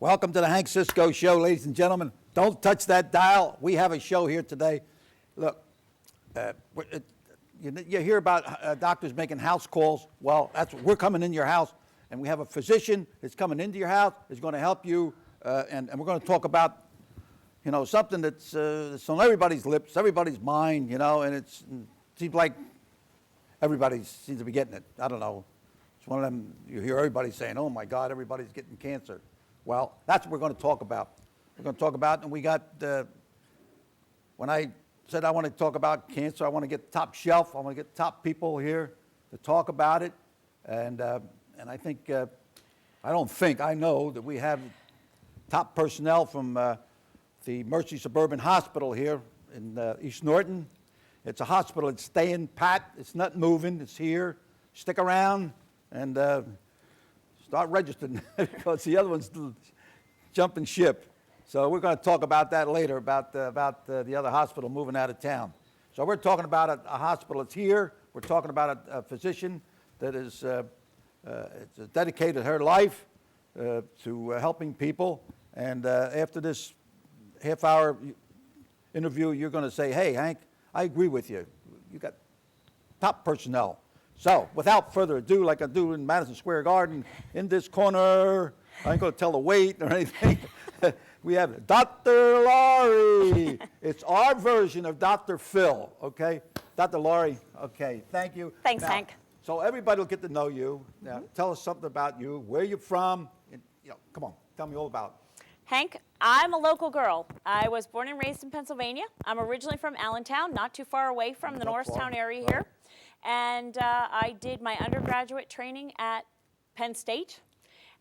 Welcome to the Hank Cisco Show, ladies and gentlemen. Don't touch that dial. We have a show here today. Look, you hear about doctors making house calls. Well, we're coming in your house, and we have a physician that's coming into your house, is going to help you, and we're going to talk about, something that's on everybody's lips, everybody's mind, and it seems like everybody seems to be getting it. I don't know. It's one of them, you hear everybody saying, oh my God, everybody's getting cancer. Well, that's what we're going to talk about. We're going to talk about, and we got, when I said I want to talk about cancer, I want to get top shelf, I want to get top people here to talk about it. And I think, I know that we have top personnel from the Mercy Suburban Hospital here in East Norton. It's a hospital that's staying pat, it's not moving, it's here. Stick around and start registering because the other one's jumping ship. So we're going to talk about that later, about the other hospital moving out of town. So we're talking about a hospital that's here. We're talking about a physician that is dedicated her life to helping people. And after this half-hour interview, you're going to say, hey, Hank, I agree with you. You got top personnel. So, without further ado, like I do in Madison Square Garden, in this corner, I ain't going to tell the wait or anything. We have Dr. Laurie. It's our version of Dr. Phil, okay? Dr. Laurie, okay, thank you. Thanks, now, Hank. So everybody will get to know you. Now, tell us something about you, where you're from. And, come on, tell me all about it. Hank, I'm a local girl. I was born and raised in Pennsylvania. I'm originally from Allentown, not too far away from the Norristown area here. And I did my undergraduate training at Penn State.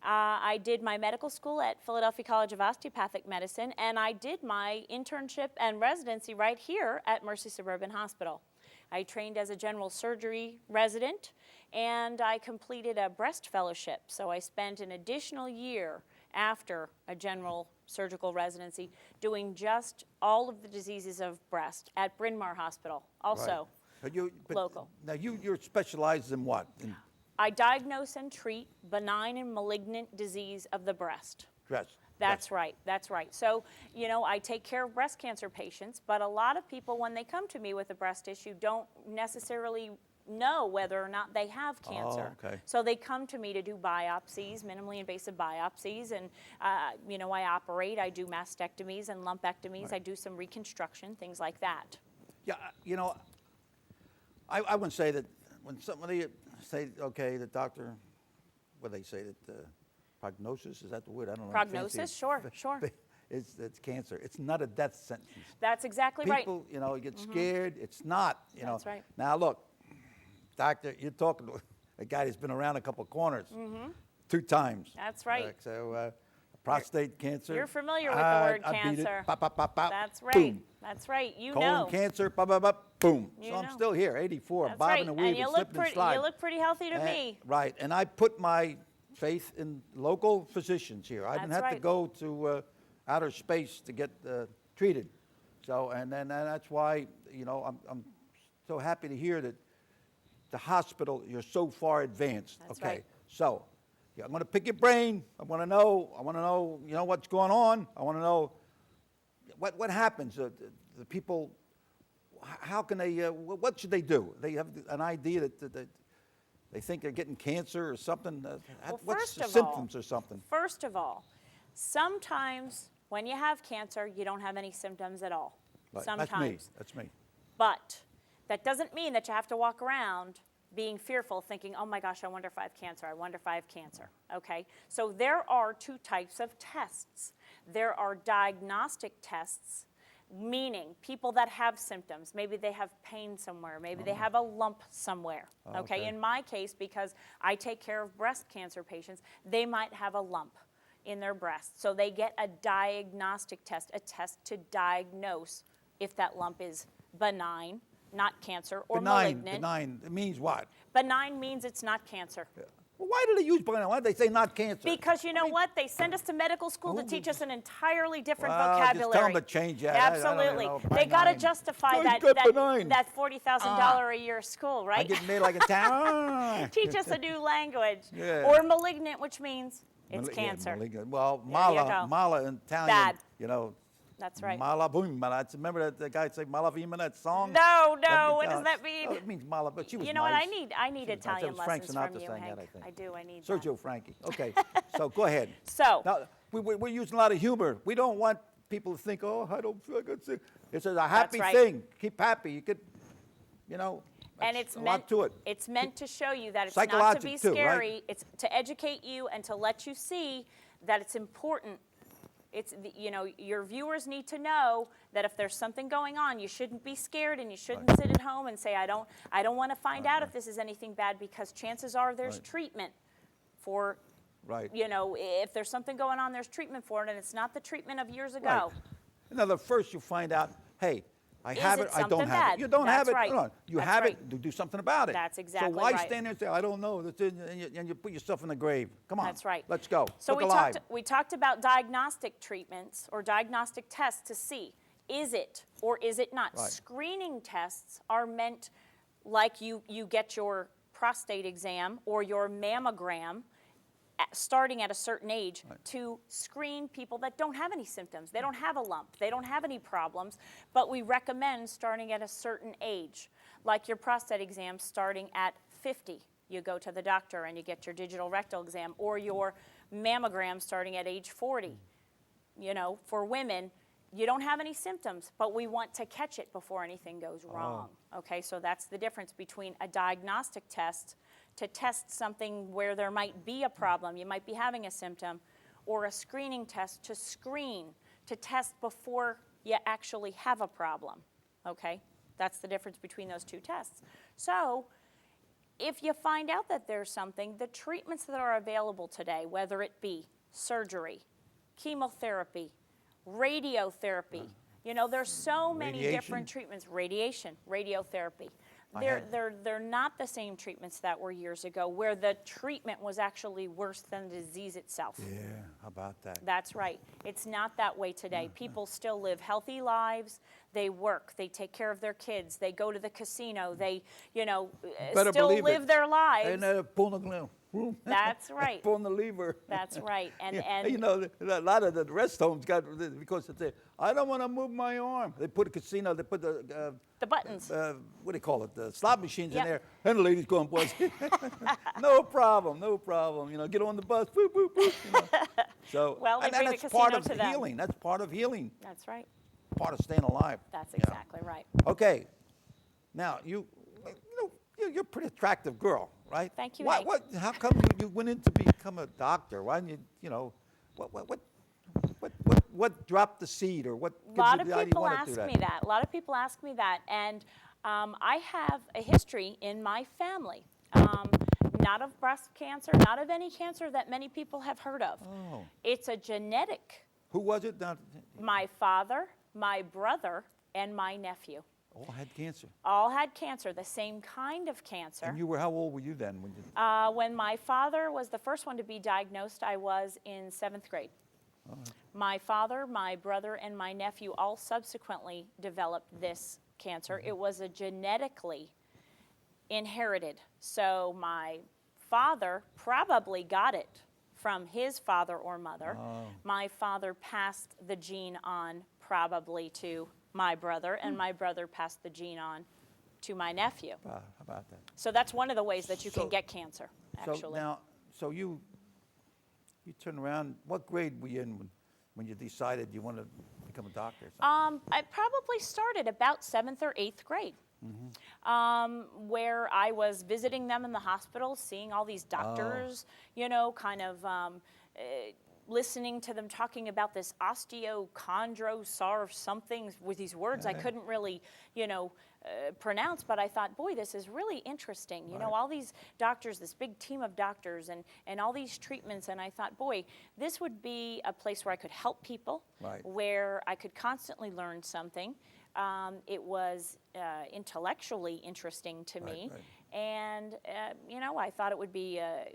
I did my medical school at Philadelphia College of Osteopathic Medicine, and I did my internship and residency right here at Mercy Suburban Hospital. I trained as a general surgery resident, and I completed a breast fellowship. So I spent an additional year after a general surgical residency doing just all of the diseases of breast at Bryn Mawr Hospital, also local. Now you're specialized in what? I diagnose and treat benign and malignant disease of the breast. That's right. So, I take care of breast cancer patients, but a lot of people, when they come to me with a breast issue, don't necessarily know whether or not they have cancer. Oh, okay. So they come to me to do biopsies, minimally invasive biopsies, and, I operate, I do mastectomies and lumpectomies, Right. I do some reconstruction, things like that. Yeah, I wouldn't say that when somebody say, okay, the doctor, what they say, that prognosis, is that the word? I don't know. Prognosis, sure. It's cancer. It's not a death sentence. That's exactly right. People, get scared. It's not, That's right. Now, look, doctor, you're talking to a guy that's been around a couple of corners 2 times. That's right. Prostate cancer. You're familiar with the word cancer. Pop, pop, pop, pop. That's right. Boom. That's right. You Colon know. cancer, pop, pop, pop, boom. So I'm know. still here, 84, That's bobbing right. and weaving, slipping and sliding. You look pretty healthy to me. Right, and I put my faith in local physicians here. I didn't have to go to outer space to get treated. So, and that's why, I'm so happy to hear that the hospital, you're so far advanced. That's okay, right. So I'm going to pick your brain. I want to know, what's going on. I want to know what happens. The people, how can they, what should they do? They have an idea that they think they're getting cancer or something. What's the symptoms or something? First of all, sometimes when you have cancer, you don't have any symptoms at all. Right. Sometimes. That's me. But that doesn't mean that you have to walk around being fearful, thinking, oh my gosh, I wonder if I have cancer, okay? So there are 2 types of tests. There are diagnostic tests, meaning people that have symptoms. Maybe they have pain somewhere, maybe they have a lump somewhere, okay? In my case, because I take care of breast cancer patients, they might have a lump in their breast. So they get a diagnostic test, a test to diagnose if that lump is benign, not cancer, or malignant. Benign, it means what? Benign means it's not cancer. Yeah. Well, why do they use benign? Why do they say not cancer? Because you know what? They send us to medical school to teach us an entirely different vocabulary. Just tell them to change that. Absolutely. They got to justify that $40,000 a year school, right? I get made like a town. Teach us a new language. Yeah. Or malignant, which means It's cancer. Malignant. Well, There you mala, go. mala in Italian, Bad. you know. That's right. Mala boom, mala. Remember that the guy say mala vima, that song? No, That- what does that mean? Oh, it means mala, but she was You know nice. what? I need She was nice. That Italian was Frank lessons Sinatra from you, sang that, Hank. I think. I do. I need Sergio that. Frankie. Okay, so go ahead. So- now we're using a lot of humor. We don't want people to think, oh, I don't feel good. It's a happy right. thing. Keep happy. You could, you know. And that's it's a meant lot to it. It's meant to show you that it's not to Psychologic be too, right? scary. It's to educate you and to let you see that it's important. Your viewers need to know that if there's something going on, you shouldn't be scared and you shouldn't sit at home and say, I don't want to find out if this is anything bad, because chances are there's treatment for, Right. if there's something going on, there's treatment for it, and it's not the treatment of years ago. Right. Now, first you find out, hey, I Is have it it, I don't something have bad? it. You don't have That's it. right. No, you That's have right. it, do something about it. That's exactly So why right. stand there and say, I don't know, and you put yourself in the grave? Come on. That's right. Let's go. So Look alive. we talked about diagnostic treatments or diagnostic tests to see, is it or is it not? Right. Screening tests are meant like you get your prostate exam or your mammogram starting at a certain age to screen people that don't have any symptoms. They don't have a lump. They don't have any problems, but we recommend starting at a certain age, like your prostate exam starting at 50. You go to the doctor and you get your digital rectal exam, or your mammogram starting at age 40. For women, you don't have any symptoms, but we want to catch it before anything goes wrong. Okay, so that's the difference between a diagnostic test to test something where there might be a problem, you might be having a symptom, or a screening test to screen, to test before you actually have a problem. Okay, that's the difference between those two tests. So if you find out that there's something, the treatments that are available today, whether it be surgery, chemotherapy, radiotherapy, there's so many different treatments. Radiation, radiotherapy. They're not the same treatments that were years ago, where the treatment was actually worse than the disease itself. Yeah, how about that? That's right. It's not that way today. People still live healthy lives. They work. They take care of their kids. They go to the casino. They, still live their lives. And pulling the That's right. pulling the lever. That's right. And a lot of the rest homes got, because they say, I don't want to move my arm. They put a casino. They put the buttons. What do you call it? The slot machines Yep. in there, and the lady's going, boys, no problem. Get on the bus, boop, boop, boop. So, Well, they and bring the that's part casino of to them. healing. That's part of healing. That's right. Part of staying alive. That's exactly right. Okay. Now you're a pretty attractive girl, right? Thank you, Why, Hank. how come you went in to become a doctor? Why didn't what dropped the seed, or what A gives lot you of the idea you people want to do ask that? me that. A lot of people ask me that, and I have a history in my family, not of breast cancer, not of any cancer that many people have heard of. Oh. It's a genetic. Who was it? Now, My father, my brother, and my nephew all had cancer. all had cancer, the same kind of cancer. And how old were you then? When my father was the first one to be diagnosed, I was in 7th grade. My father, my brother, and my nephew all subsequently developed this cancer. It was a genetically inherited. So my father probably got it from his father or mother. My father passed the gene on probably to my brother, and my brother passed the gene on to my nephew. How about that? So that's one of the ways that you So- can get cancer, actually. So you turned around. What grade were you in when you decided you wanted to become a doctor? Or something? I probably started about 7th or 8th grade, where I was visiting them in the hospital, seeing all these doctors, listening to them talking about this osteochondrosarv something with these words I couldn't really, pronounce, but I thought, boy, this is really interesting. All these doctors, this big team of doctors and all these treatments, and I thought, boy, this would be a place where I could help people, where I could constantly learn something. It was intellectually interesting to me. And, I thought it would be a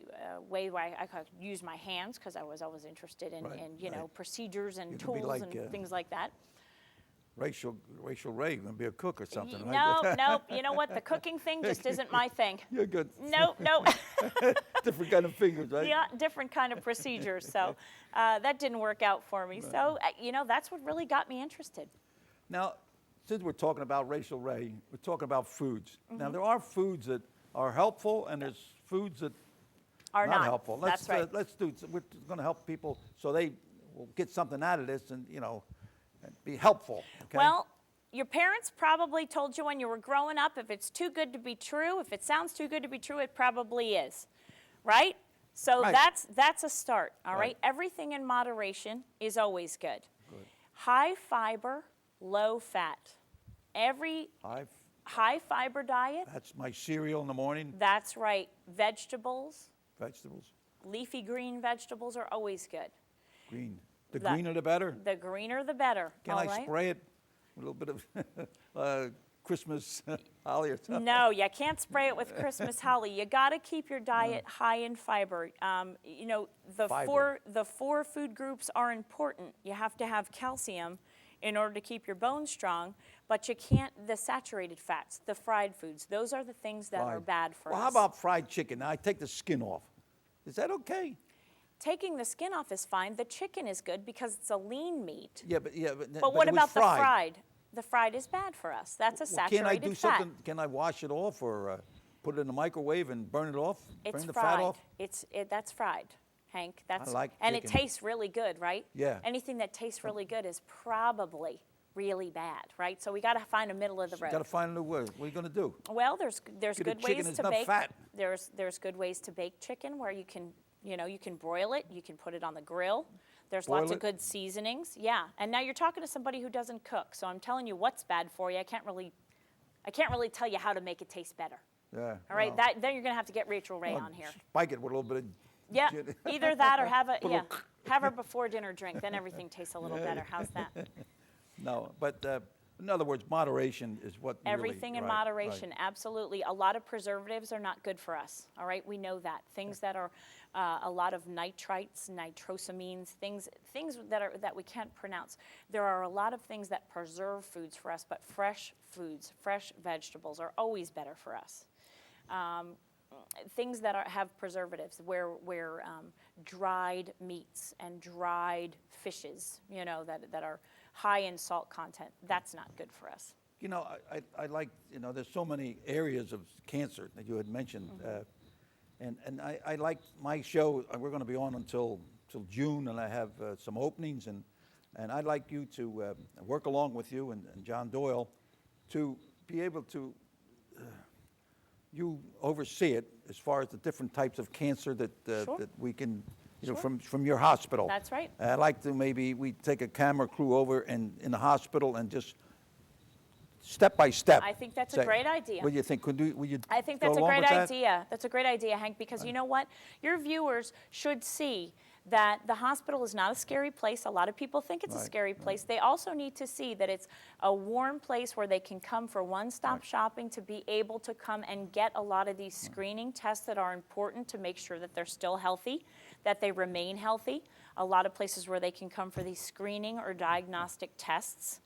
way where I could use my hands, because I was always interested in, procedures and tools and things like that. Rachel Ray, going to be a cook or something, right? No, you know what? The cooking thing just isn't my thing. You're good. No. Different kind of fingers, right? Yeah, different kind of procedures. So that didn't work out for me. So, that's what really got me interested. Now, since we're talking about Racial Ray, we're talking about foods. Mm-hmm. Now, there are foods that are helpful, and there's foods that Are not not helpful. That's right. We're going to help people so they will get something out of this and, and be helpful. Okay? Well, your parents probably told you when you were growing up, if it's too good to be true, if it sounds too good to be true, it probably is, right? So Right. that's a start, all right? Right. Everything in moderation is always good. High fiber, low fat. Every high fiber diet, That's my cereal in the morning, that's right. Vegetables, vegetables, leafy green vegetables are always good. green. The That- greener the better. The greener the better, Can all I right? spray it with a little bit of Christmas holly or something? No, you can't spray it with Christmas holly. You got to keep your diet high in fiber. Fiber. The four food groups are important. You have to have calcium in order to keep your bones strong, but you can't, the saturated fats, the fried foods, those are the things that are Fried. bad for Well, us. how about fried chicken? Now, I take the skin off. Is that okay? Taking the skin off is fine. The chicken is good because it's a lean meat. But What it was about the fried? fried? The fried is bad for us. That's a Well, saturated can't I do fat. something? Can I wash it off or put it in the microwave and burn it off? It's burn the fried. fat off? That's fried, Hank. That's like and it chicken. tastes really good, right? Yeah. Anything that tastes really good is probably really bad, right? So we got to find a middle of the road. Got to find a new word. What are you going to do? Well, there's Get a good chicken ways that's to not bake. fat. There's good ways to bake chicken where you can broil it, you can put it on the grill. There's Boil lots of it? good seasonings. Yeah. And now you're talking to somebody who doesn't cook, so I'm telling you what's bad for you. I can't really tell you how to make it taste better. Yeah. All right, well, then you're going to have to get Rachel Ray well, on here. Spike it with a little bit of. Yeah, gin. either that or have a before dinner drink. Then everything tastes a little better. How's that? No, but in other words, moderation is what. Everything in right, moderation, Right. absolutely. A lot of preservatives are not good for us. All right, we know that. Things that are a lot of nitrites, nitrosamines, things that we can't pronounce. There are a lot of things that preserve foods for us, but fresh foods, fresh vegetables are always better for us. Things that have preservatives, where dried meats and dried fishes, that are high in salt content, that's not good for us. I like, there's so many areas of cancer that you had mentioned. And I like my show, we're going to be on until June, and I have some openings, and I'd like you to work along with you and John Doyle to be able to, you oversee it as far as the different types of cancer that Sure. that we can, Sure. from your hospital. That's right. I'd like to maybe we take a camera crew over and in the hospital and just step by step. I think that's a great idea. What do you think? Would you I think go that's a along great with that? idea. That's a great idea, Hank, because you know what? Your viewers should see that the hospital is not a scary place. A lot of people think it's a Right, scary place. They also need to see that it's a warm place where they can come for one-stop shopping, to be able to come and get a lot of these screening tests that are important to make sure that they're still healthy, that they remain healthy. A lot of places where they can come for these screening or diagnostic tests.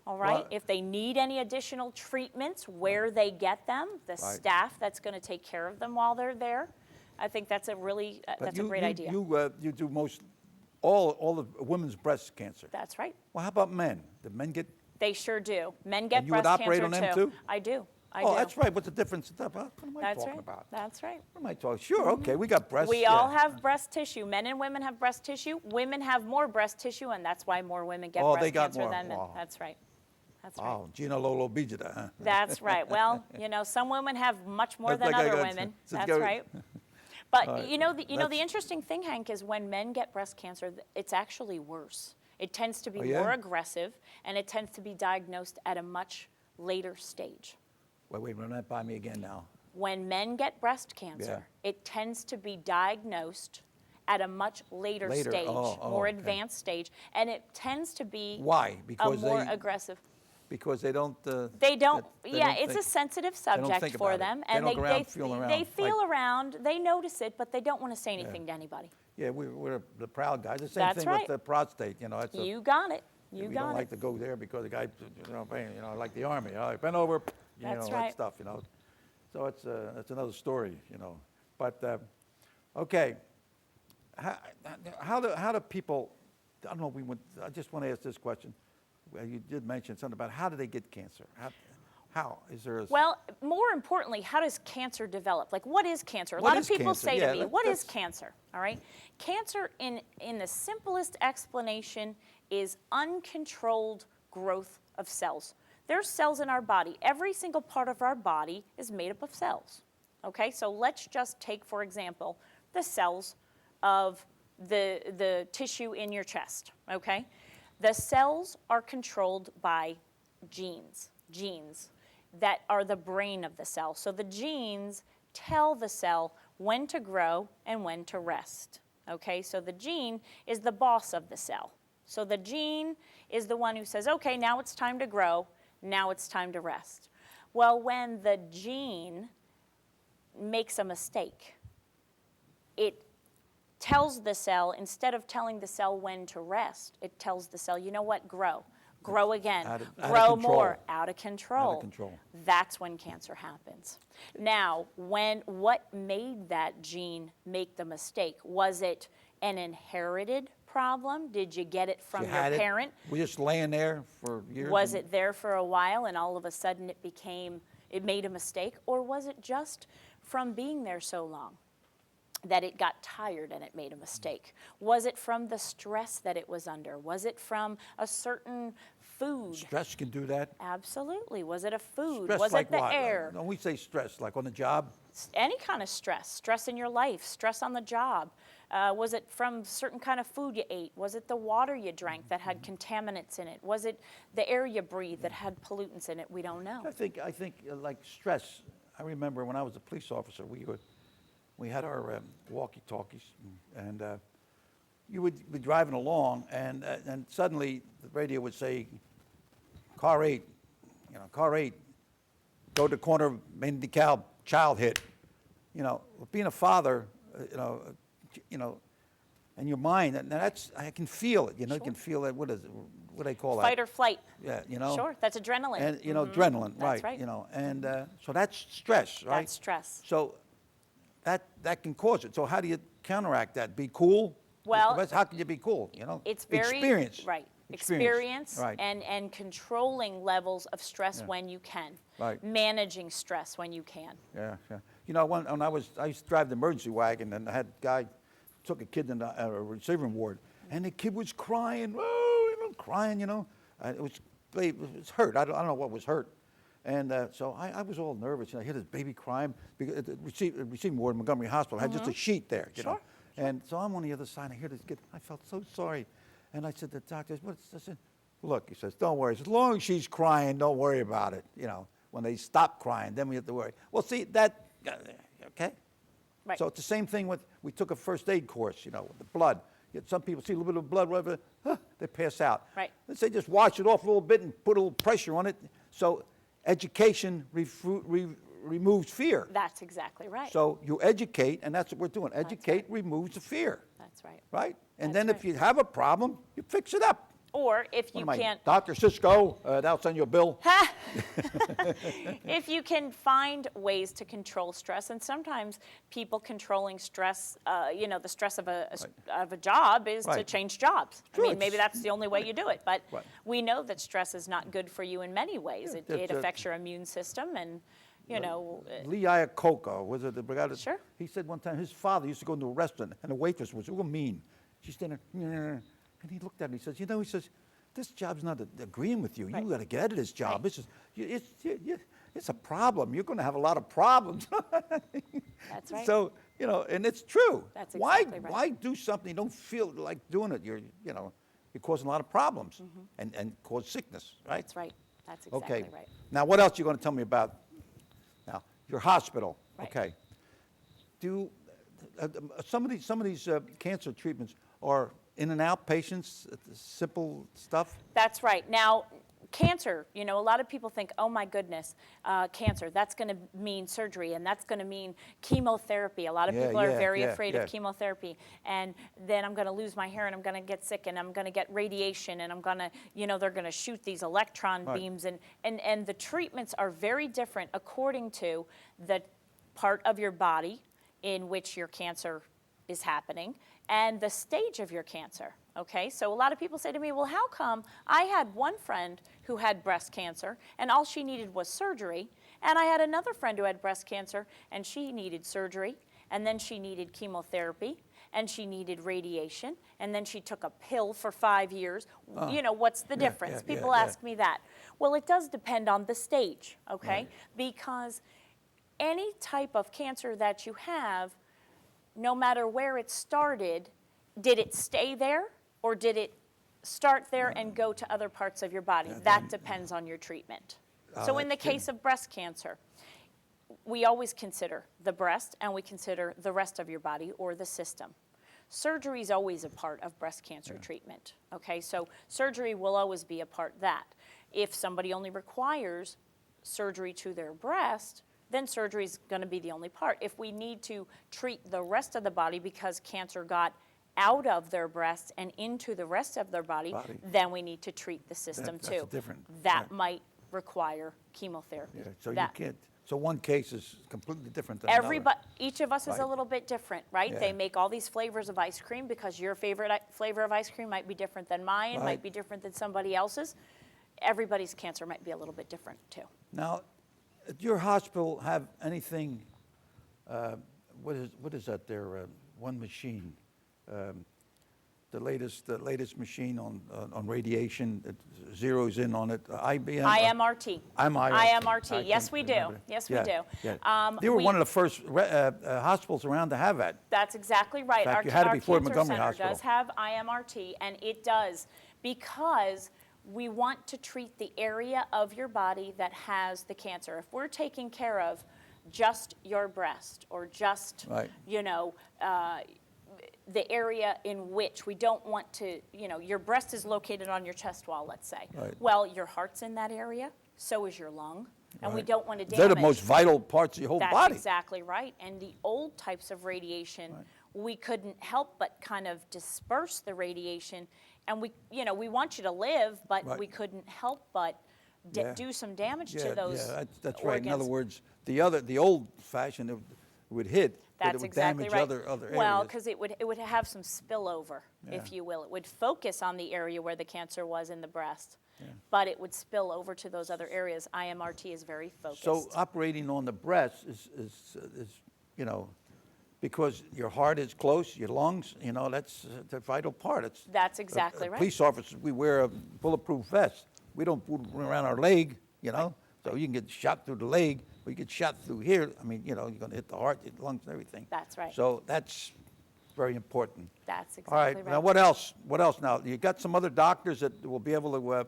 All right. Well, if they need any additional treatments, where they get them, the staff that's going to take care of them while they're there. I think that's a really that's a great idea. You do most all the women's breast cancer. That's right. Well, how about men? Do men get? They sure do. Men get And you would breast operate cancer on them too? I do. I Oh, do. that's right. What's the difference? What am I That's talking right. about? That's right. What am I talking? Sure. Okay, we got breasts. We yeah. all have breast tissue. Men and women have breast tissue. Women have more breast tissue, and that's why more women get breast they got cancer more. than men. Wow. That's right. That's right. Oh, Gina Lolo Bijita, huh? That's right. Well, some women have much more That's than like I other got- women. so That's go- right. But right. the That's- interesting thing, Hank, is when men get breast cancer, it's actually worse. It tends to be Oh, yeah? more aggressive, and it tends to be diagnosed at a much later stage. Wait, run that by me again now. When men get breast cancer, it tends to be diagnosed at a much later Later. stage, Oh, more okay. advanced stage, and it tends to be Why? a Because more they aggressive. because they don't. They don't. they Yeah, don't it's think- a sensitive don't subject think for about it. them, They and don't go around feeling around, they feel like- around. They notice it, but they don't want to say anything to anybody. Yeah, we're the proud guys. The same That's thing right. with the prostate. It's You got it. You we got don't it. like to go there because the guy, like the army. Bend over, That's that right. stuff. So it's another story. But Okay. How do people, I don't know, I just want to ask this question. Well, you did mention something about how do they get cancer? How? Is there a... Well, more importantly, how does cancer develop? Like, what is cancer? A What lot of is people cancer? say Yeah, to me, what is that's- cancer? All right? Cancer, in the simplest explanation, is uncontrolled growth of cells. There's cells in our body. Every single part of our body is made up of cells. Okay? So let's just take, for example, the cells of the tissue in your chest. Okay? The cells are controlled by genes that are the brain of the cell. So the genes tell the cell when to grow and when to rest. Okay, so the gene is the boss of the cell. So the gene is the one who says, okay, now it's time to grow, now it's time to rest. Well, when the gene makes a mistake, it tells the cell, instead of telling the cell when to rest, it tells the cell, you know what, grow. Grow again, Out of grow control. more, out of control. Out of control. That's when cancer happens. Now, what made that gene make the mistake? Was it an inherited problem? Did you get it from You your had it? parent? We're just laying there for years? Was and- it there for a while and all of a sudden it made a mistake? Or was it just from being there so long that it got tired and it made a mistake? Was it from the stress that it was under? Was it from a certain food? Stress can do that? Absolutely. Was it a food? Stress Was like it the what? air? No, we say stress, like on the job? Any kind of stress. Stress in your life, stress on the job. Was it from certain kind of food you ate? Was it the water you drank that had contaminants in it? Was it the air you breathed that had pollutants in it? We don't know. I think like stress, I remember when I was a police officer, we had our walkie-talkies, and you would be driving along, and suddenly the radio would say, car 8, car 8, go to the corner, main decal, child hit. Being a father, and your mind, and I can feel it, you Sure. can feel that, what do they call that? Fight or flight. Yeah, Sure, that's adrenaline. And, adrenaline, That's right. right. And so that's stress, right? That's stress. So that can cause it. So how do you counteract that? Be cool? Well, How can you be cool, It's very Experience. right. Experience. Right. and controlling levels of stress when you can. Right. Managing stress when you can. Yeah, yeah. When I used to drive the emergency wagon, and I had a guy took a kid in a receiving ward, and the kid was crying, crying, It was hurt. I don't know what was hurt. And so I was all nervous. I hear this baby crying because the receiving ward in Montgomery Hospital had just a sheet there, you know. And so I'm on the other side. I hear this kid. I felt so sorry. And I said to the doctor, I said, look, he says, don't worry. As long as she's crying, don't worry about it. When they stop crying, then we have to worry. Well, see, okay? Right. So it's the same thing we took a first aid course, with the blood. Some people see a little bit of blood, whatever, they pass out. Right. Let's say just wash it off a little bit and put a little pressure on it. So education removes fear. That's exactly right. So you educate, and that's what we're doing. Educate removes the fear. That's right. Right? And That's then right. if you have a problem, you fix it up. Or if What you am I, can't, Dr. Cisco, they'll send you a bill. if you can find ways to control stress, and sometimes people controlling stress, the stress of a job is to Right. change jobs. Sure, I mean, maybe it's- that's the only way you do it. But Right. we know that stress is not good for you in many ways. Yeah, It that's affects your immune system, and Lee Iacocca, was it the brigade? Sure. He said one time his father used to go into a restaurant, and the waitress was real mean. She's standing there, and he looked at her, he says, this job's not agreeing with you. Right. You got to get out of this job. Right. This is, it's a problem. You're going to have a lot of problems. That's right. So, and it's true. That's exactly right. Why do something you don't feel like doing it? You're causing a lot of problems and cause sickness, right? that's right. That's exactly Okay. right. Now, what else are you going to tell me about? Now, your hospital. Right. Okay. Some of these cancer treatments are in and out patients, simple stuff? That's right. Now, cancer, a lot of people think, oh my goodness, cancer, that's going to mean surgery and that's going to mean chemotherapy. A lot of people are very afraid of chemotherapy. And then I'm going to lose my hair and I'm going to get sick and I'm going to get radiation and I'm going to, they're going to shoot these electron beams. And the treatments are very different according to the part of your body in which your cancer is happening and the stage of your cancer. Okay, so a lot of people say to me, well, how come I had one friend who had breast cancer and all she needed was surgery, and I had another friend who had breast cancer and she needed surgery, and then she needed chemotherapy, and she needed radiation, and then she took a pill for 5 years. You know, what's the difference? People ask me that. Well, it does depend on the stage, okay? Right. Because any type of cancer that you have, no matter where it started, did it stay there or did it start there and go to other parts of your body? That depends on your treatment. So in the case of breast cancer, we always consider the breast and we consider the rest of your body or the system. Surgery is always a part of breast cancer treatment, okay? So surgery will always be a part of that. If somebody only requires surgery to their breast, then surgery is going to be the only part. If we need to treat the rest of the body because cancer got out of their breast and into the rest of their body. Then we need to treat the system That's too. different. That might require chemotherapy. Yeah, so That- you can't, so one case is completely different than another. Everybody, each of us is a Right. little bit different, right? Yeah. They make all these flavors of ice cream because your favorite flavor of ice cream might be different than mine, Right. might be different than somebody else's. Everybody's cancer might be a little bit different too. Now, at your hospital have anything, what is that there, one machine? The latest machine on radiation that zeroes in on it, IBM? IMRT. IMRT. I Yes, can't we do. remember that. Yes, we Yeah, do. yeah. They were one of the first hospitals around to have that. That's exactly right. fact, you had it before Cancer Montgomery Center Hospital. does have IMRT, and it does because we want to treat the area of your body that has the cancer. If we're taking care of just your breast or just, Right. the area in which we don't want to, your breast is located on your chest wall, let's say. Right. Well, your heart's in that area, so is your lung, and we Right. don't want to damage. They're the most vital parts of your whole That's body. exactly right. And the old types of radiation, we couldn't help but kind of disperse the radiation. And we want you to live, but Right. we couldn't help but Yeah. do some damage Yeah, to those yeah, that's right. In other organs. words, the old fashioned, it would hit, but That's it would exactly damage right. other areas. Well, because it would have some spillover, if Yeah. you will. It would focus on the area where the cancer was in the breast, but it would spill over to those other areas. IMRT is very focused. So operating on the breast is because your heart is close, your lungs, that's the vital part. That's exactly right. Police officers, we wear a bulletproof vest. We don't put it around our leg, so you can get shot through the leg, or you get shot through here. I mean, you're going to hit the heart, the lungs, and everything. That's right. So that's very important. That's All right. exactly right. Now, what else? What else? Now, you got some other doctors that will be able to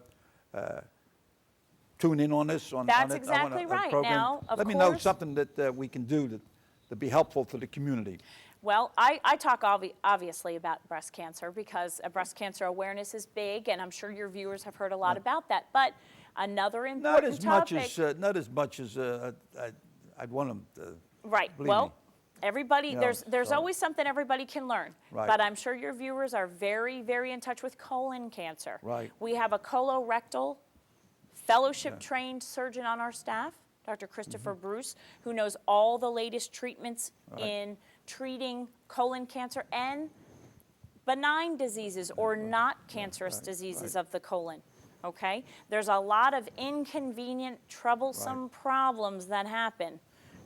tune in on this. That's exactly right. Program. Now, of let me know course- something that we can do to be helpful to the community. Well, I talk obviously about breast cancer because breast cancer awareness is big, and I'm sure your viewers have heard a lot about that. But another Not important as much topic. as I'd want them to. Right. believe Well, me. everybody, Yeah, there's so- always something everybody can learn. Right. But I'm sure your viewers are very, very in touch with colon cancer. Right. We have a colorectal fellowship-trained surgeon on our staff, Dr. Christopher Bruce, who knows all the latest treatments in treating colon cancer and benign diseases or not cancerous diseases of the colon. Okay? There's a lot of inconvenient, troublesome problems that happen,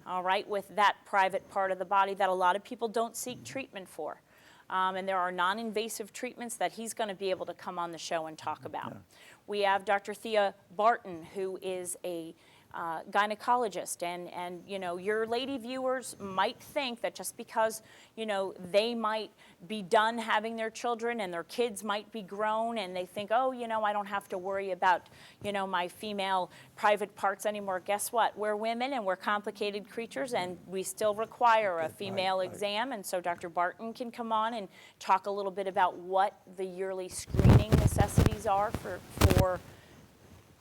all right, with that private part of the body that a lot of people don't seek treatment for. And there are non-invasive treatments that he's going to be able to come on the show and talk about. We have Dr. Thea Barton, who is a gynecologist, and your lady viewers might think that just because they might be done having their children and their kids might be grown and they think, oh, I don't have to worry about my female private parts anymore. Guess what? We're women and we're complicated creatures, and we still require a female exam. And so Dr. Barton can come on and talk a little bit about what the yearly screening necessities are for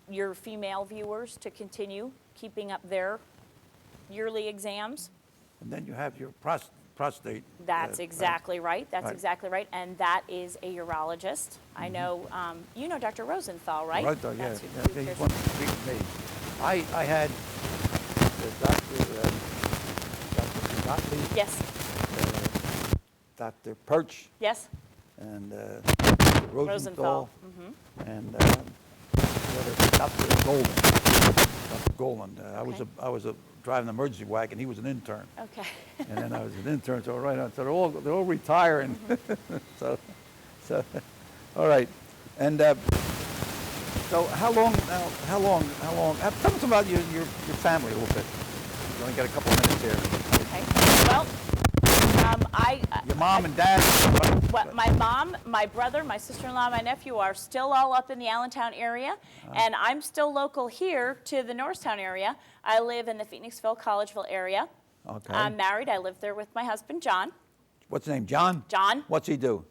your female viewers to continue keeping up their yearly exams. And then you have your prostate. That's exactly right. That's Right. exactly right. And that is a urologist. I know, you know Dr. Rosenthal, right? Right, yeah. That's who He's cares. one to treat me. I had Dr. Gottlieb Yes. Dr. Perch Yes. and Rosenthal. Rosenthal Mm-hmm. and Dr. Golden. Dr. Golden. I was driving the emergency wagon. He was an intern. Okay. And then I was an intern, so right on. So they're all retiring. so, all right. And so how long? Tell us about your family a little bit. We only got a couple of minutes here. Okay. Well, Your mom and dad. my mom, my brother, my sister-in-law, my nephew are still all up in the Allentown area, and I'm still local here to the Norristown area. I live in the Phoenixville, Collegeville area. Okay. I'm married. I live there with my husband, John. What's his name? John? John. What's he do?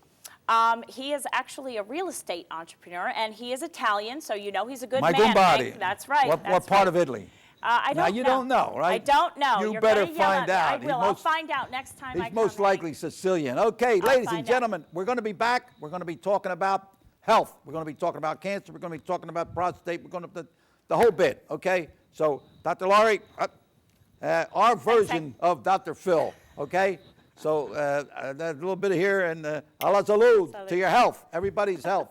He is actually a real estate entrepreneur, and he is Italian, so you know he's a good My man. Gumbadi. Right? That's right. What that's part right. of Italy? I don't Now, know. you don't know, right? I don't know. You You're better gonna yell find at me. out. I will. I'll find out next time I He's come. most likely Sicilian. Okay, ladies and find gentlemen, we're going to be back. We're going to be talking about health. We're going to be talking about cancer. We're going to be talking about prostate. We're going to the whole bit. Okay. So, Dr. Laurie, our version of Dr. Phil. Okay. So, a little bit of here and a la salud to your health. Everybody's health.